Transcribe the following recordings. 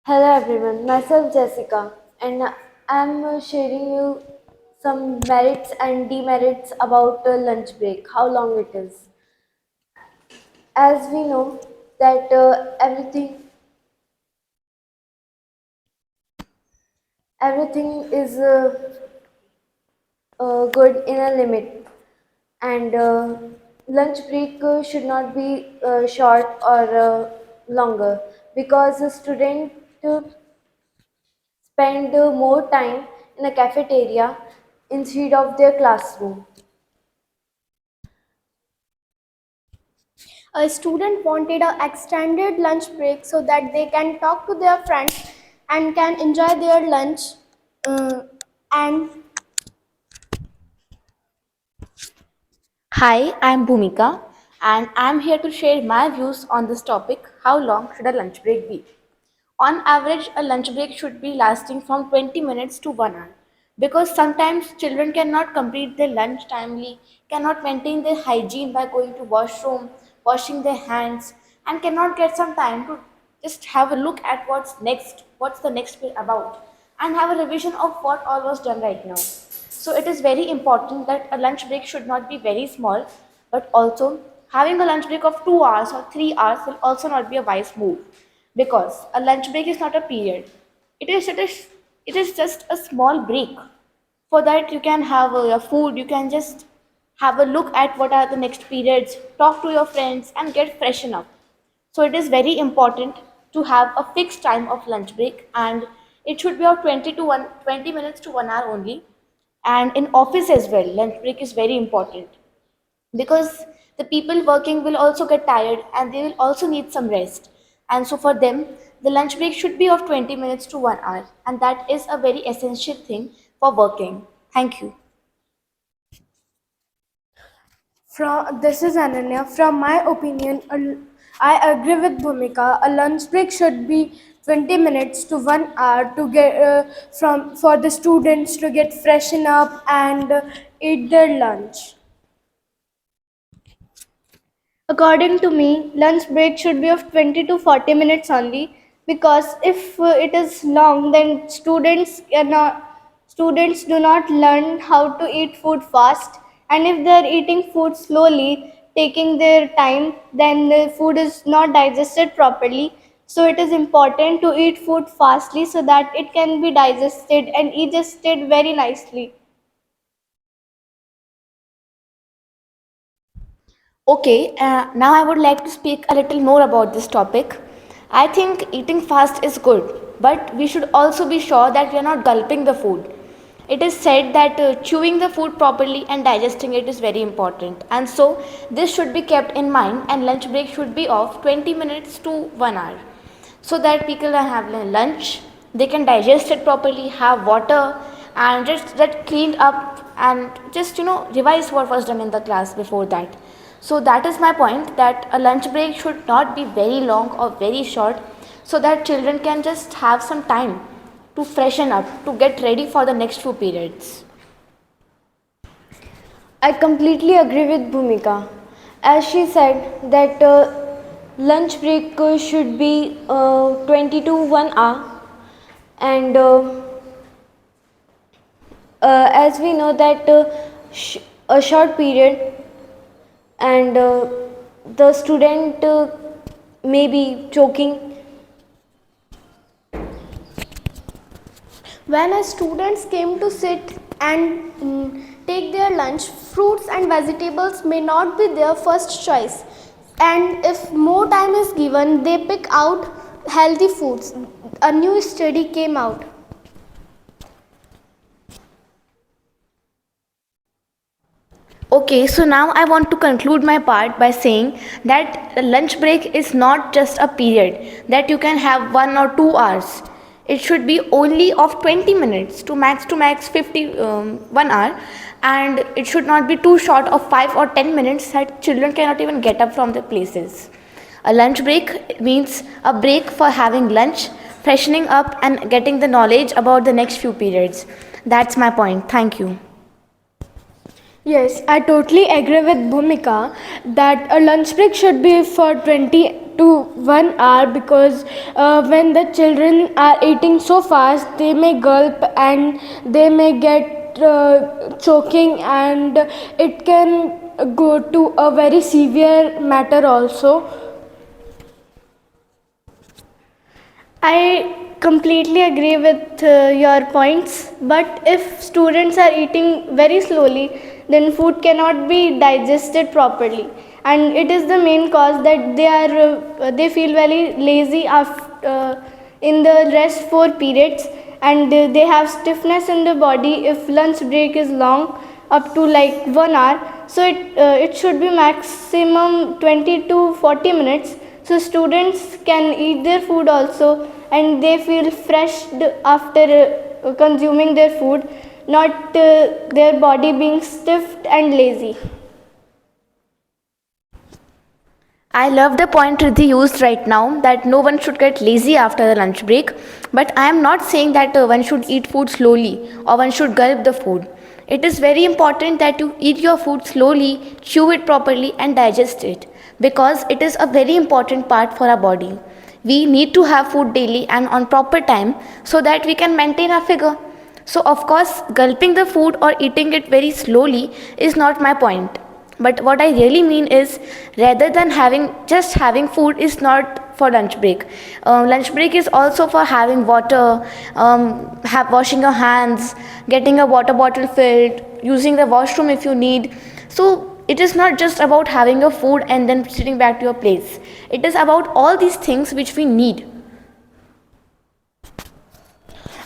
Hello everyone, myself Jessica, and I'm sharing you some merits and demerits about lunch break, how long it is. As we know that everything is good in a limit, and lunch break should not be short or longer because a student uh, spend more time in a cafeteria instead of their classroom. A student wanted a extended lunch break so that they can talk to their friends and can enjoy their lunch. And Hi, I'm Bhumika and I'm here to share my views on this topic. How long should a lunch break be? On average, a lunch break should be lasting from 20 minutes to 1 hour because sometimes children cannot complete their lunch timely, cannot maintain their hygiene by going to washroom, washing their hands, and cannot get some time to just have a look at what's next, what's the next bit about, and have a revision of what all was done right now. So it is very important that a lunch break should not be very small, but also having a lunch break of 2 hours or 3 hours will also not be a wise move because a lunch break is not a period. It is just a small break. For that you can have your food, you can just have a look at what are the next periods, talk to your friends and get freshen up. So it is very important to have a fixed time of lunch break and it should be of 20 minutes to 1 hour only. And in office as well, lunch break is very important because the people working will also get tired and they will also need some rest. And so for them, the lunch break should be of 20 minutes to 1 hour, and that is a very essential thing for working. Thank you. from this is Ananya. From my opinion, I agree with Bhumika. A lunch break should be 20 minutes to 1 hour to get from for the students to get freshen up and eat their lunch. According to me, lunch break should be of 20 to 40 minutes only because if it is long, then students do not learn how to eat food fast, and if they are eating food slowly, taking their time, then the food is not digested properly. So it is important to eat food fastly so that it can be digested and digested very nicely. Okay, now I would like to speak a little more about this topic. I think eating fast is good, but we should also be sure that we are not gulping the food. It is said that chewing the food properly and digesting it is very important, and so this should be kept in mind. And lunch break should be of 20 minutes to 1 hour, so that people can have lunch, they can digest it properly, have water, and just get cleaned up and just revise what was done in the class before that. So that is my point, that a lunch break should not be very long or very short, so that children can just have some time to freshen up, to get ready for the next few periods. I completely agree with Bhumika. As she said that lunch break should be 20 to 1 hour, and as we know that a short period, and the student may be choking. When students came to sit and take their lunch, fruits and vegetables may not be their first choice. And if more time is given, they pick out healthy foods. A new study came out. Okay, so now I want to conclude my part by saying that the lunch break is not just a period that you can have 1 or 2 hours. It should be only of 20 minutes to max 1 hour, and it should not be too short of 5 or 10 minutes that children cannot even get up from their places. A lunch break means a break for having lunch, freshening up, and getting the knowledge about the next few periods. That's my point. Thank you. Yes, I totally agree with Bhumika that a lunch break should be for 20 to 1 hour because when the children are eating so fast, they may gulp and they may get choking, and it can go to a very severe matter also. I completely agree with your points, but if students are eating very slowly, then food cannot be digested properly, and it is the main cause that they feel very lazy after in the rest 4 periods, and they have stiffness in the body if lunch break is long up to like 1 hour. So it should be maximum 20 to 40 minutes, so students can eat their food also and they feel fresh after consuming their food, not their body being stiff and lazy. I love the point Riddhi used right now that no one should get lazy after the lunch break. But I am not saying that one should eat food slowly or one should gulp the food. It is very important that you eat your food slowly, chew it properly, and digest it because it is a very important part for our body. We need to have food daily and on proper time so that we can maintain our figure. So, of course, gulping the food or eating it very slowly is not my point. But what I really mean is, rather than having food is not for lunch break. Lunch break is also for having water, washing your hands, getting a water bottle filled, using the washroom if you need. So it is not just about having your food and then sitting back to your place. It is about all these things which we need.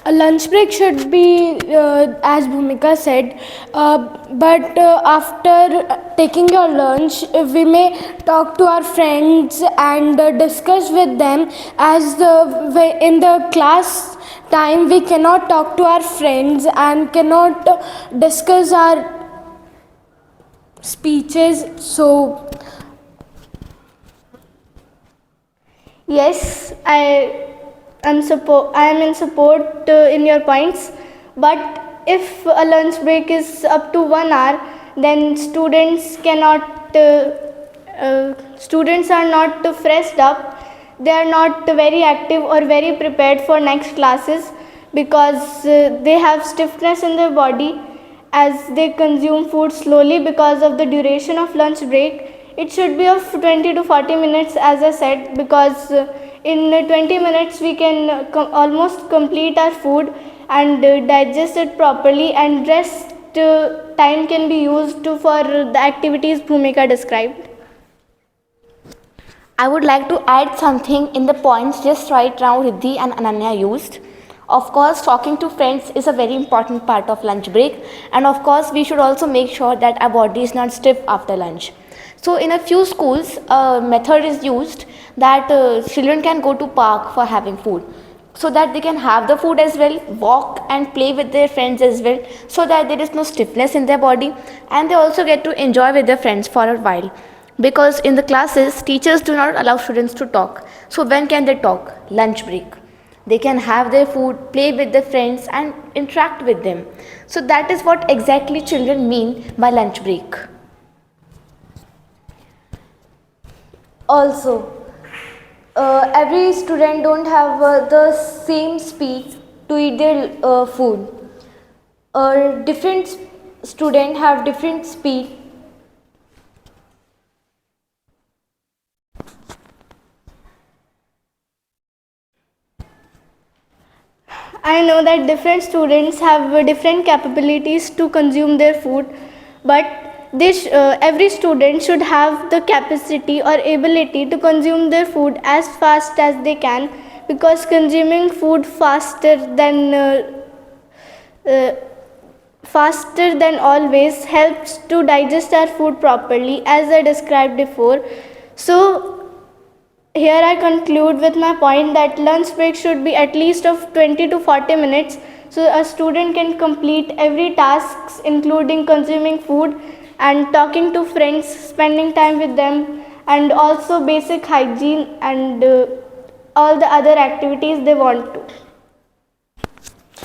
A lunch break should be, as Bhumika said, but after taking your lunch, we may talk to our friends and discuss with them. As in the class time, we cannot talk to our friends and cannot discuss our speeches. So yes, I am in support in your points, but if a lunch break is up to 1 hour, then students are not freshed up. They are not very active or very prepared for next classes because they have stiffness in their body as they consume food slowly because of the duration of lunch break. It should be of 20 to 40 minutes, as I said, because in 20 minutes we can almost complete our food and digest it properly, and rest time can be used for the activities Bhumika described. I would like to add something in the points just right now Riddhi and Ananya used. Of course, talking to friends is a very important part of lunch break, and of course, we should also make sure that our body is not stiff after lunch. So, in a few schools, a method is used that children can go to park for having food, so that they can have the food as well, walk and play with their friends as well, so that there is no stiffness in their body, and they also get to enjoy with their friends for a while. Because in the classes, teachers do not allow students to talk. So when can they talk? Lunch break. They can have their food, play with their friends, and interact with them. So that is what exactly children mean by lunch break. Also, every student don't have the same speed to eat their food. Different student have different speed. I know that different students have different capabilities to consume their food, but every student should have the capacity or ability to consume their food as fast as they can, because consuming food uh, faster than always helps to digest our food properly, as I described before. So here I conclude with my point that lunch break should be at least of 20 to 40 minutes, so a student can complete every task including consuming food and talking to friends, spending time with them, and also basic hygiene and all the other activities they want to.